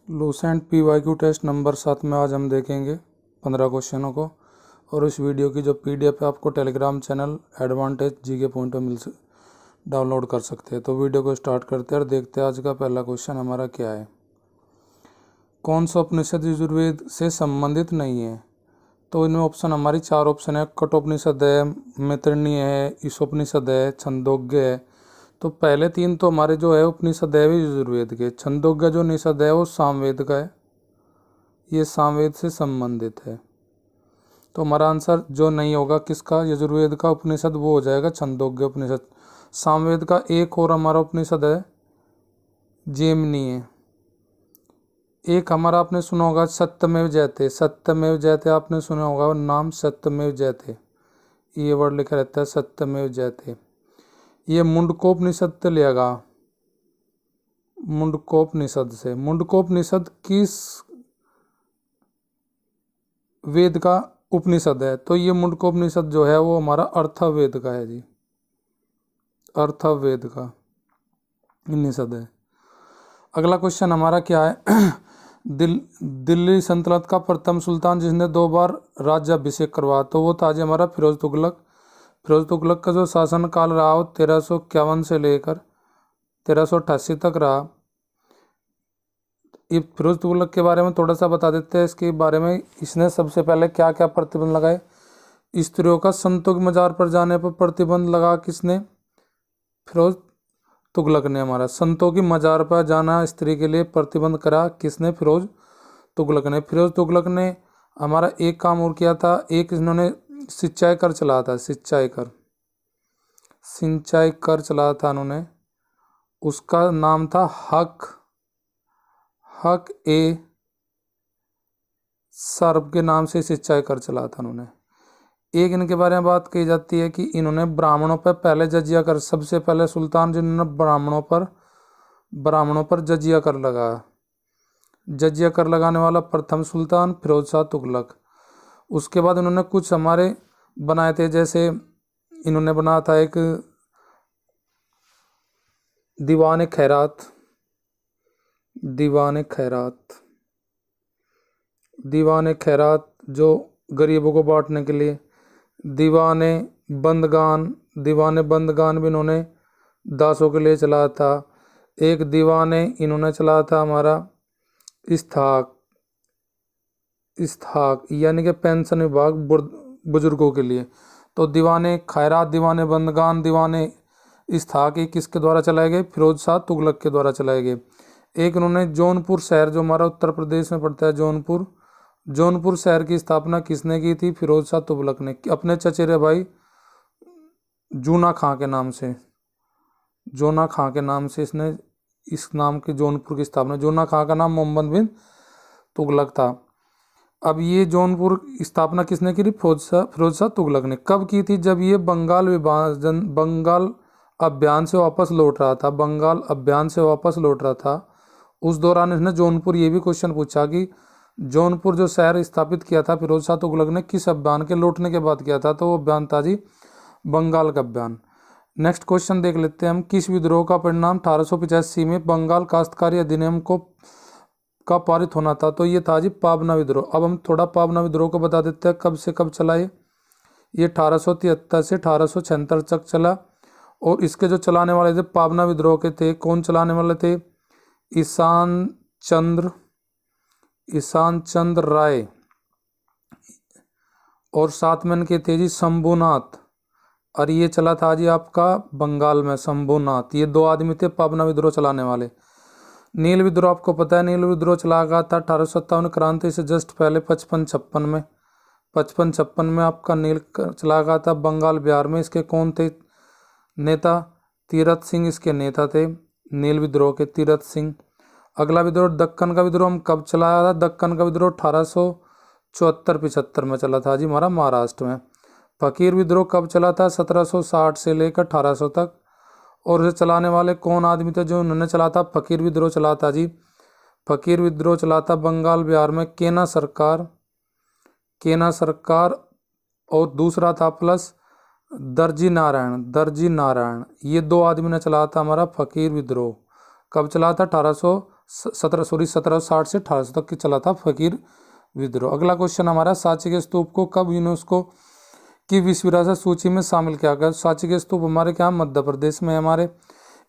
Lucent PYQ test number 7 में आज हम देखेंगे 15 क्वेश्चनों को। और इस वीडियो की जो PDF है आपको Telegram channel advantage GK point में डाउनलोड कर सकते हैं। तो वीडियो को स्टार्ट करते हैं और देखते हैं आज का पहला क्वेश्चन हमारा क्या है। कौन सा उपनिषद यजुर्वेद से संबंधित नहीं है? तो इनमें ऑप्शन हमारी 4 ऑप्शन है। कठोपनिषद है, मैत्रेयी है, ईशोपनिषद है, छंदोग्य है। तो पहले 3 तो हमारे जो है उपनिषद है वे यजुर्वेद के। छंदोग्य जो निषद है वो सामवेद का है, ये सामवेद से संबंधित है। तो हमारा आंसर जो नहीं होगा किसका, यजुर्वेद का उपनिषद, वो हो जाएगा छंदोग्य उपनिषद। सामवेद का एक और हमारा उपनिषद है जैमिनी है। एक हमारा आपने सुना होगा सत्यमेव जयते। सत्यमेव जयते आपने सुना होगा नाम, सत्यमेव जयते, ये वर्ड लिखा रहता है सत्यमेव जयते। ये मुंडकोपनिषद से लिया गया, मुंडकोपनिषद से। मुंडकोपनिषद किस वेद का उपनिषद है? तो ये मुंडकोपनिषद जो है वो हमारा अर्थवेद का है जी, अर्थवेद का उपनिषद है। अगला क्वेश्चन हमारा क्या है? दिल्ली सल्तनत का प्रथम सुल्तान जिसने 2 बार राज्याभिषेक करवाया, तो वो था जी हमारा फिरोज तुगलक। फिरोज तुगलक का जो शासन काल रहा वो 1351 से लेकर 1388 तक रहा। ये फिरोज तुगलक के बारे में थोड़ा सा बता देते हैं इसके बारे में। इसने सबसे पहले क्या क्या प्रतिबंध लगाए? स्त्रियों का संतों की मजार पर जाने पर प्रतिबंध लगा किसने? फिरोज तुगलक ने। हमारा संतों की मजार पर जाना स्त्री के लिए प्रतिबंध करा किसने? फिरोज तुगलक ने। फिरोज तुगलक ने हमारा एक काम और किया था, एक इन्होंने सिंचाई कर चलाया था, सिंचाई कर चलाया था इन्होंने। उसका नाम था हक ए सर्ब के नाम से सिंचाई कर चलाया था उन्होंने। एक इनके बारे में बात कही जाती है कि इन्होंने ब्राह्मणों पर पहले जजिया कर, सबसे पहले सुल्तान जिन्होंने ब्राह्मणों पर जजिया कर लगाया। जजिया कर लगाने वाला प्रथम सुल्तान फिरोज शाह तुगलक। उसके बाद इन्होंने कुछ हमारे बनाए थे, जैसे इन्होंने बनाया था एक दीवान खैरात, दीवान खैरात जो गरीबों को बांटने के लिए। दीवान बंदगान भी इन्होंने दासों के लिए चलाया था। एक दीवान इन्होंने चलाया था हमारा इस्ताक यानी कि पेंशन विभाग बुजुर्गों के लिए। तो दीवाने खैरात, दीवाने बंदगान, दीवाने इस्ताक ये किसके द्वारा चलाए गए? फिरोज शाह तुगलक के द्वारा चलाए गए। एक इन्होंने जौनपुर शहर जो हमारा उत्तर प्रदेश में पड़ता है, जौनपुर शहर की स्थापना किसने की थी? फिरोज शाह तुगलक ने, अपने चचेरे भाई जूना खां के नाम से इसने इस नाम के जौनपुर की स्थापना। जूना खां का नाम मोहम्मद बिन तुगलक था। अब ये जौनपुर स्थापना किसने की थी? फिरोज शाह तुगलक ने। कब की थी? जब ये बंगाल अभियान से वापस लौट रहा था। उस दौरान इसने जौनपुर, ये भी क्वेश्चन पूछा कि जौनपुर जो शहर स्थापित किया था फिरोज शाह तुगलक ने किस अभियान के लौटने के बाद किया था? तो वो अभियान था जी बंगाल का अभियान। नेक्स्ट क्वेश्चन देख लेते हैं हम। किस विद्रोह का परिणाम 1885 में बंगाल काश्तकारी अधिनियम का पारित होना था? तो ये था जी पाबना विद्रोह। अब हम थोड़ा पाबना विद्रोह को बता देते हैं कब से कब चला ये 1873 से 1876 तक चला। और इसके जो चलाने वाले थे पाबना विद्रोह के थे, कौन चलाने वाले थे? ईशान चंद्र राय, और साथ में इनके थे जी शंभुनाथ। और ये चला था जी आपका बंगाल में, शंभुनाथ। ये 2 आदमी थे पाबना विद्रोह चलाने वाले। नील विद्रोह आपको पता है, नील विद्रोह चला गया था 1857 क्रांति से जस्ट पहले 55-56 में आपका नील चला गया था बंगाल बिहार में। इसके कौन थे नेता? तीरथ सिंह इसके नेता थे, नील विद्रोह के तीरथ सिंह। अगला विद्रोह दक्कन का विद्रोह हम कब चलाया था? दक्कन का विद्रोह 1874-75 में चला था जी हमारा महाराष्ट्र में। फकीर विद्रोह कब चला था? 1760 से लेकर 1800 तक। और उसे चलाने वाले कौन आदमी थे जो उन्होंने चला था? फकीर विद्रोह चला था जी, फकीर विद्रोह चला था बंगाल बिहार में केना सरकार। और दूसरा था प्लस दर्जी नारायण। ये 2 आदमी ने चलाया था हमारा फकीर विद्रोह। कब चला था? 1760 से 1800 तक की चला था फकीर विद्रोह। अगला क्वेश्चन हमारा, सांची के स्तूप को कब यूनेस्को की विश्व विरासत सूची में शामिल किया गया? सांची के स्तूप हमारे क्या मध्य प्रदेश में हमारे,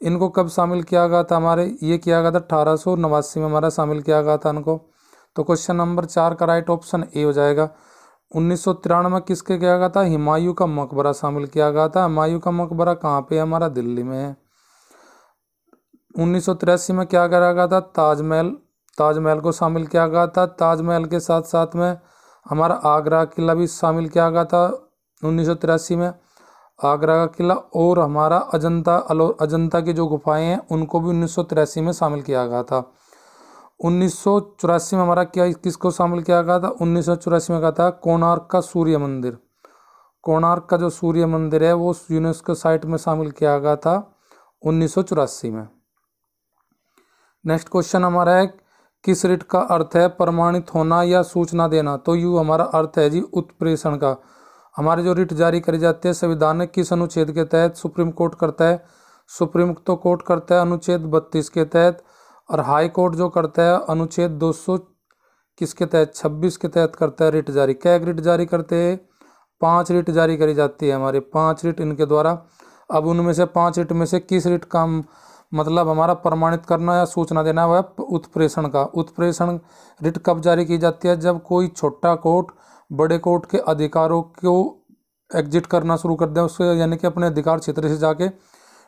इनको कब शामिल किया गया था हमारे, ये किया गया था 1889 में हमारा शामिल किया गया था इनको। तो क्वेश्चन नंबर 4 का राइट ऑप्शन ए हो जाएगा। 1993 में किसके किया गया था? हुमायूं का मकबरा शामिल किया गया था। हुमायूं का मकबरा कहाँ पे है? हमारा दिल्ली में है। 1983 में क्या करा गया था? ताजमहल को शामिल किया गया था। ताजमहल के साथ साथ में हमारा आगरा किला भी शामिल किया गया था 1983 में, आगरा का किला, और हमारा अजंता की जो गुफाएं हैं उनको भी 1983 में शामिल किया गया था। 1984 में हमारा क्या किसको शामिल किया गया था? 1984 में कहा था कोणार्क का सूर्य मंदिर। कोणार्क का जो सूर्य मंदिर है वो यूनेस्को साइट में शामिल किया गया था 1984 में। नेक्स्ट क्वेश्चन हमारा है, किस रिट का अर्थ है प्रमाणित होना या सूचना देना? तो यू हमारा अर्थ है जी उत्प्रेषण का। हमारे जो रिट जारी करी जाती है संविधान में किस अनुच्छेद के तहत? सुप्रीम कोर्ट करता है, सुप्रीम तो कोर्ट करता है अनुच्छेद 32 के तहत, और हाई कोर्ट जो करता है अनुच्छेद 200 किसके तहत? 26 के तहत करता है रिट जारी। क्या रिट जारी करते हैं? 5 रिट जारी करी जाती है हमारे, 5 रिट इनके द्वारा। अब उनमें से 5 रिट में से किस रिट का मतलब हमारा प्रमाणित करना या सूचना देना है उत्प्रेषण का। उत्प्रेषण रिट कब जारी की जाती है? जब कोई छोटा कोर्ट बड़े कोर्ट के अधिकारों को एग्जिट करना शुरू कर दे, उससे यानी कि अपने अधिकार क्षेत्र से जाके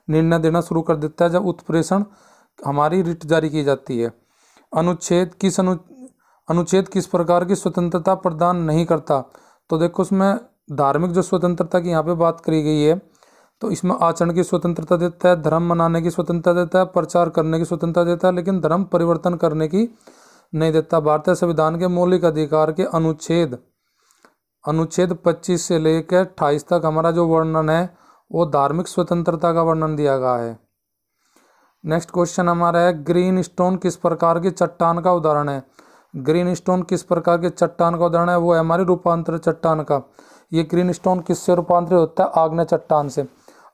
निर्णय देना शुरू कर देता है, जब उत्प्रेषण हमारी रिट जारी की जाती है। अनुच्छेद किस प्रकार की स्वतंत्रता प्रदान नहीं करता? तो देखो उसमें धार्मिक जो स्वतंत्रता की यहाँ पे बात करी गई है, तो इसमें आचरण की स्वतंत्रता देता है, धर्म मनाने की स्वतंत्रता देता है, प्रचार करने की स्वतंत्रता देता है, लेकिन धर्म परिवर्तन करने की नहीं देता। भारतीय संविधान के मौलिक अधिकार के अनुच्छेद 25 से लेकर 28 तक हमारा जो वर्णन है वो धार्मिक स्वतंत्रता का वर्णन दिया गया है। नेक्स्ट क्वेश्चन हमारा है, ग्रीन स्टोन किस प्रकार की चट्टान का उदाहरण है? ग्रीन स्टोन किस प्रकार के चट्टान का उदाहरण है? वो है हमारी रूपांतर चट्टान का। ये ग्रीन स्टोन किससे रूपांतरित होता है? आग्नेय चट्टान से।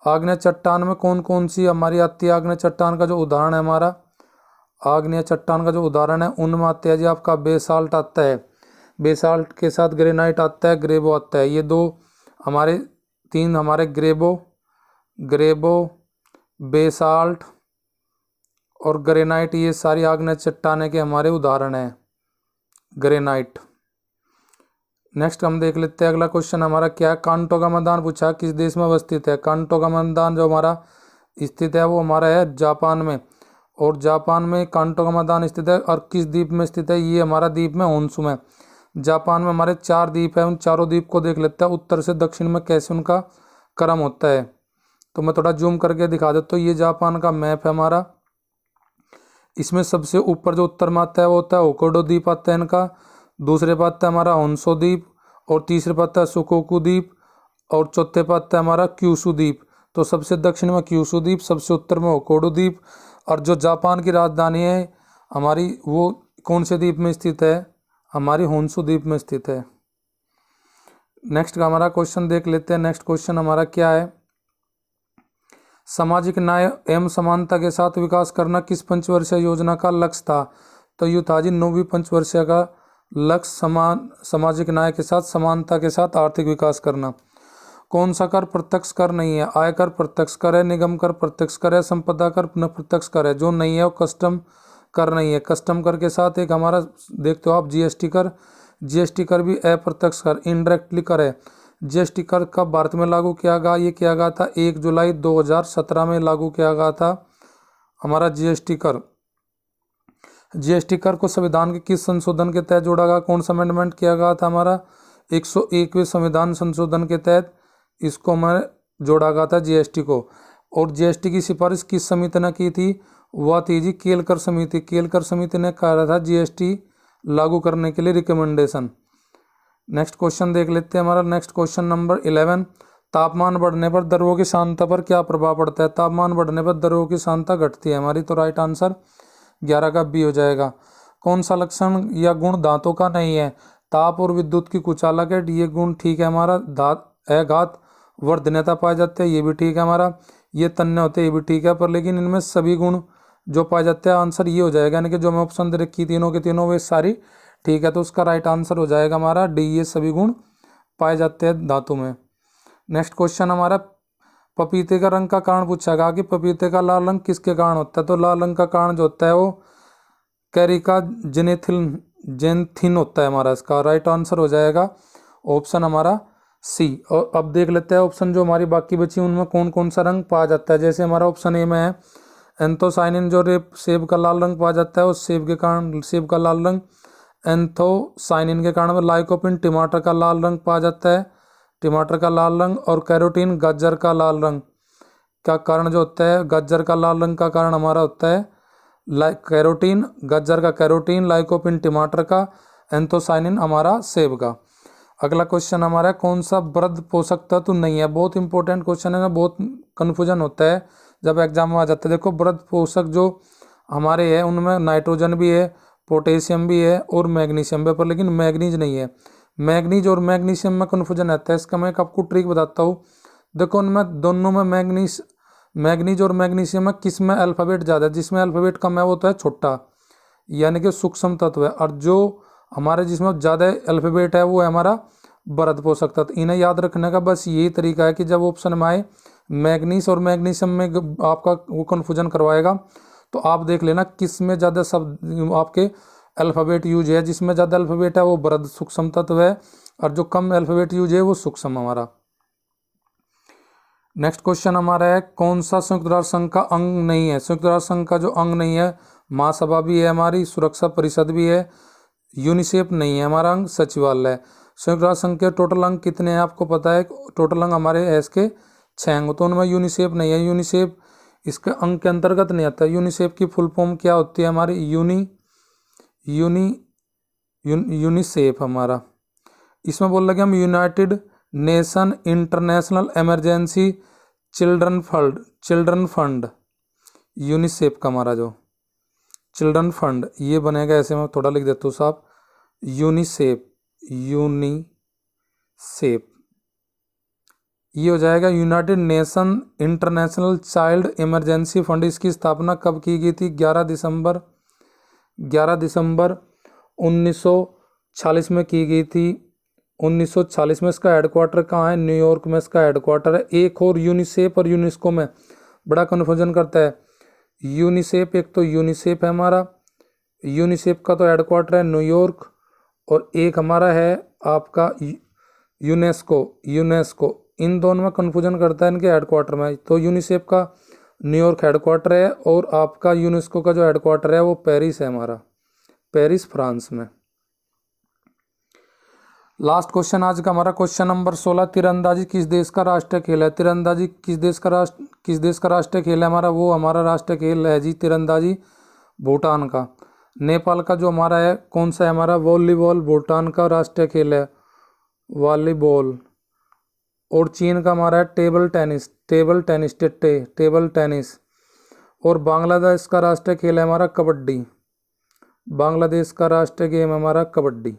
आग्नेय चट्टान में कौन कौन सी हमारी आती है? आग्नेय चट्टान का जो उदाहरण है हमारा, आग्नेय चट्टान का जो उदाहरण है उनमें आते हैं जी आपका बेसाल्ट आता है, बेसाल्ट के साथ ग्रेनाइट आता है, ग्रेबो आता है। ये तीन हमारे ग्रेबो बेसाल्ट और ग्रेनाइट, ये सारी आग्नेय चट्टाने के हमारे उदाहरण हैं, ग्रेनाइट। नेक्स्ट हम देख लेते हैं अगला क्वेश्चन हमारा क्या है। कांटो का मैदान पूछा किस देश में अवस्थित है? कांटो का मैदान जो हमारा स्थित है वो हमारा है जापान में, और जापान में कांटो का मैदान स्थित है। और किस द्वीप में स्थित है? ये हमारा द्वीप में होन्शु में। जापान में हमारे 4 द्वीप है, उन चारों द्वीप को देख लेते हैं उत्तर से दक्षिण में कैसे उनका क्रम होता है। तो मैं थोड़ा जूम करके दिखा देता हूँ। ये जापान का मैप है हमारा। इसमें सबसे ऊपर जो उत्तर में आता है वो होता है होक्काइडो द्वीप आता है इनका, दूसरे पे आता है हमारा होन्शु द्वीप, और तीसरे पे आता है शुकोकू द्वीप, और चौथे पे आता है हमारा क्यूशू द्वीप। तो सबसे दक्षिण में क्यूशू द्वीप, सबसे उत्तर में होक्काइडो द्वीप, और जो जापान की राजधानी है हमारी वो कौन से द्वीप में स्थित है? हमारी होन्शु द्वीप में स्थित है। नेक्स्ट का हमारा क्वेश्चन देख लेते हैं। नेक्स्ट क्वेश्चन हमारा क्या है, सामाजिक न्याय एवं समानता के साथ विकास करना किस पंचवर्षीय योजना का लक्ष्य था? तो यू था जी 9वीं पंचवर्षीय का लक्ष्य सामाजिक न्याय के साथ समानता के साथ आर्थिक विकास करना। कौन सा कर प्रत्यक्ष कर नहीं है? आयकर प्रत्यक्ष कर है, निगम कर प्रत्यक्ष कर है, संपदा कर न प्रत्यक्ष कर है। जो नहीं है वो कस्टम कर नहीं है। कस्टम कर के साथ एक हमारा देखते हो आप जीएसटी कर, जीएसटी कर भी अप्रत्यक्ष कर, इनडायरेक्टली कर है। जीएसटी कर कब भारत में लागू किया गया? ये किया गया था 1 जुलाई 2017 में लागू किया गया था हमारा जीएसटी कर। जीएसटी कर को संविधान के किस संशोधन के तहत जोड़ा गया? कौन सा अमेंडमेंट किया गया था? हमारा 101वें संविधान संशोधन के तहत इसको हमारे जोड़ा गया था जीएसटी को। और जीएसटी की सिफारिश किस समिति ने की थी? वह थी जी केलकर समिति। केलकर समिति ने कहा था जीएसटी लागू करने के लिए रिकमेंडेशन। नेक्स्ट क्वेश्चन देख लेते हैं हमारा। नेक्स्ट क्वेश्चन नंबर 11, तापमान बढ़ने पर दरों की सांद्रता पर क्या प्रभाव पड़ता है? तापमान बढ़ने पर दरों की सांद्रता घटती है हमारी। तो राइट आंसर 11 का बी हो जाएगा। कौन सा लक्षण या गुण दांतों का नहीं है? ताप और विद्युत की कुचालक है, ये गुण ठीक है हमारा। अघात वर्धन्यता पाई जाती है, ये भी ठीक है हमारा। ये तन्य होते हैं, ये भी ठीक है, पर लेकिन इनमें सभी गुण जो पाए जाते हैं, आंसर ये हो जाएगा, यानी कि जो मैं ऑप्शन दे रखी तीनों के तीनों वे सारी ठीक है। तो उसका राइट आंसर हो जाएगा हमारा डी, ये सभी गुण पाए जाते हैं धातु में। नेक्स्ट क्वेश्चन हमारा पपीते का रंग का कारण पूछा गया कि पपीते का लाल रंग किसके कारण होता है। तो लाल रंग का कारण जो होता है वो कैरिका जेनेथिन होता है हमारा। इसका राइट आंसर हो जाएगा ऑप्शन हमारा सी। और अब देख लेते हैं ऑप्शन जो हमारी बाकी बची उनमें कौन कौन सा रंग पाया जाता है। जैसे हमारा ऑप्शन ए में है एंथोसाइनिन, जो सेब का लाल रंग पाया जाता है उस सेब के कारण सेब का लाल रंग। एंथोसाइनिन के कारण में लाइकोपिन, टमाटर का लाल रंग पाया जाता है, टमाटर का लाल रंग। और कैरोटीन, गाजर का लाल रंग का कारण जो होता है, गाजर का लाल रंग का कारण हमारा होता है कैरोटीन, गाजर का कैरोटीन, लाइकोपिन टमाटर का, एंथोसाइनिन हमारा सेब का। अगला क्वेश्चन हमारा कौन सा वृद्ध पोषक तत्व नहीं है। बहुत इंपॉर्टेंट क्वेश्चन है ना, बहुत कन्फ्यूजन होता है जब एग्जाम में आ जाता है। देखो वृद्ध पोषक जो हमारे हैं उनमें नाइट्रोजन भी है, पोटेशियम भी है और मैग्नीशियम भी है, पर लेकिन मैग्नीज नहीं है। मैग्नीज और मैग्नीशियम में कन्फ्यूजन आता है। इसका मैं एक आपको ट्रिक बताता हूँ। देखो उनमें दोनों में मैग्नीज और मैग्नीशियम में किस में अल्फ़ाबेट ज़्यादा है, जिसमें अल्फ़ाबेट कम है वो तो है छोटा, यानी कि सूक्ष्म तत्व है। और जो हमारे जिसमें ज़्यादा अल्फ़ाबेट है वो है हमारा वृद्ध पोषक तत्व। इन्हें याद रखने का बस यही तरीका है कि जब ऑप्शन में आए मैग्नीज और मैग्नीशियम में आपका वो कन्फ्यूजन करवाएगा तो आप देख लेना किस में ज़्यादा शब्द आपके अल्फ़ाबेट यूज है। जिसमें ज़्यादा अल्फ़ाबेट है वो वृद्ध सूक्ष्म तत्व है और जो कम अल्फ़ाबेट यूज है वो सूक्ष्म हमारा। नेक्स्ट क्वेश्चन हमारा है कौन सा संयुक्त राष्ट्र संघ का अंग नहीं है। संयुक्त राष्ट्र संघ का जो अंग नहीं है, महासभा भी है हमारी, सुरक्षा परिषद भी है, यूनिसेफ नहीं है हमारा अंग, सचिवालय। संयुक्त राष्ट्र संघ के टोटल अंग कितने हैं आपको पता है। टोटल अंग हमारे है इसके 6 अंग, तो उनमें यूनिसेफ नहीं है। यूनिसेफ इसके अंग के अंतर्गत नहीं आता। यूनिसेफ की फुल फॉर्म क्या होती है हमारी, यूनिसेफ हमारा। इसमें बोल रहे कि हम United nation international emergency children fund, UNICEF का हमारा जो चिल्ड्रन फंड ये बनेगा, ऐसे मैं थोड़ा लिख देता हूँ साहब, यूनिसेफ ये हो जाएगा United nation international child emergency fund. इसकी स्थापना कब की गई थी, 11 दिसंबर 1940 में की गई थी। 1940 में। इसका हेडक्वार्टर कहाँ है, न्यूयॉर्क में इसका हेडक्वार्टर है। एक और यूनिसेफ और यूनेस्को में बड़ा कन्फ्यूजन करता है। यूनिसेफ एक तो यूनिसेफ है हमारा, यूनिसेफ का तो हेडक्वार्टर है न्यूयॉर्क, और एक हमारा है आपका यूनेस्को। इन दोनों में कन्फ्यूजन करता है इनके हेडक्वार्टर में। तो यूनिसेफ का न्यूयॉर्क हेडक्वार्टर है और आपका यूनेस्को का जो हेडक्वार्टर है वो पेरिस है हमारा, पेरिस फ्रांस में। लास्ट क्वेश्चन आज का हमारा क्वेश्चन नंबर 16, तीरंदाजी किस देश का राष्ट्रीय खेल है। तीरंदाजी किस देश का राष्ट्रीय खेल है हमारा, वो हमारा राष्ट्रीय खेल है जी तीरंदाजी भूटान का। नेपाल का जो हमारा है कौन सा है हमारा, वॉलीबॉल भूटान का राष्ट्रीय खेल है वॉलीबॉल। और चीन का हमारा है टेबल टेनिस। और बांग्लादेश का राष्ट्रीय खेल है हमारा कबड्डी, बांग्लादेश का राष्ट्रीय गेम हमारा कबड्डी।